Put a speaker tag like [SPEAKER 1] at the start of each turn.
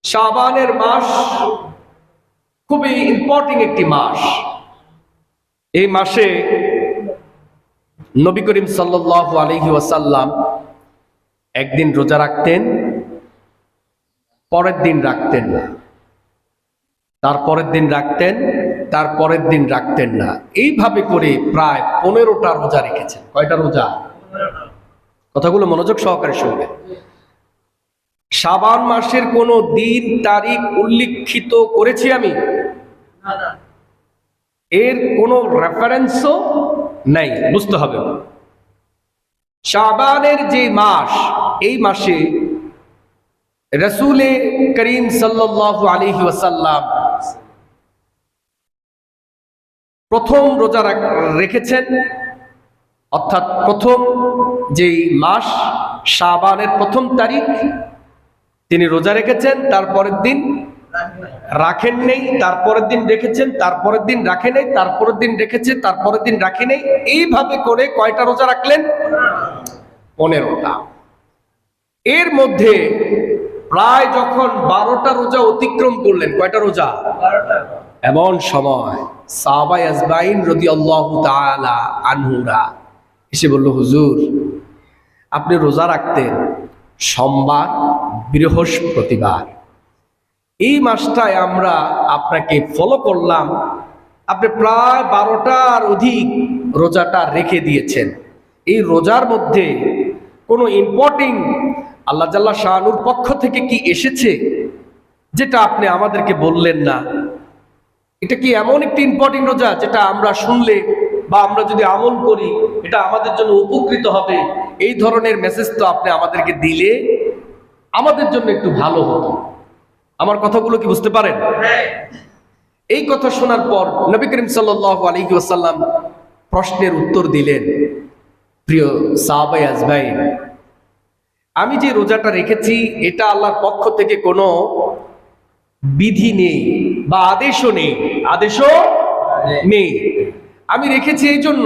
[SPEAKER 1] শাবানের মাস খুবই ইম্পর্টেন্ট একটি মাস। এই মাসে নবী করিম সাল্লাল্লাহু আলাইহি ওয়াসাল্লাম একদিন রোজা রাখতেন, পরের দিন রাখতেন না, তারপরের দিন রাখতেন, তারপরের দিন রাখতেন না। এইভাবে করে প্রায় 15টা রোজা রেখেছেন। কয়টা রোজা? কথাগুলো মনোযোগ সহকারে শুনবেন। শাবান মাসের কোন দিন তারিখ উল্লিখিত করেছি আমি? এর কোন রেফারেন্সও নাই, বুঝতে হবে। শাবানের যে মাস, এই মাসে রাসূলে করিম সাল্লাল্লাহু আলাইহি ওয়াসাল্লাম প্রথম রোজা রেখেছেন, অর্থাৎ প্রথম যেই মাস শাবানের প্রথম তারিখ তিনি রোজা রেখেছেন, তারপরের দিন রাখেন নেই, তারপরের দিন রেখেছেন, তারপরের দিন রাখেন নেই, তারপরের দিন রেখেছে, তারপরের দিন রাখেন নেই। এইভাবে করে কয়টা রোজা রাখলেন? 15টা। এর মধ্যে প্রায় যখন 12টা রোজা অতিক্রম করলেন, কয়টা রোজা? 12টা। এমন সময় সাহাবায়ে আজমাইন রাদিয়াল্লাহু তাআলা আনহুরা এসে বলল, হুজুর আপনি রোজা রাখতেন সোমবার, বৃহস্পতিবার, এই মাসটায় আমরা আপনাকে ফলো করলাম, আপনি প্রায় 12টার অধিক রোজাটা রেখে দিয়েছেন। এই রোজার মধ্যে কোনো ইম্পর্টেন্ট আল্লাহ জাল্লা শাআনুর পক্ষ থেকে কি এসেছে যেটা আপনি আমাদেরকে বললেন না? এটা কি এমন একটি ইম্পর্টেন্ট রোজা যেটা আমরা শুনলে বা আমরা যদি আমল করি এটা আমাদের জন্য উপকৃত হবে? এই ধরনের মেসেজ তো আপনি আমাদেরকে দিলে আমাদের জন্য একটু ভালো হতো। আমার কথাগুলো কি বুঝতে পারেন? এই কথা শোনার পর নবী করিম সাল্লাল্লাহু আলাইহি ওয়াসাল্লাম প্রশ্নের উত্তর দিলেন, প্রিয় সাহাবায়ে আজমাইন, আমি যে রোজাটা রেখেছি এটা আল্লাহর পক্ষ থেকে কোনো বিধি নেই বা আদেশও নেই, আমি রেখেছি এই জন্য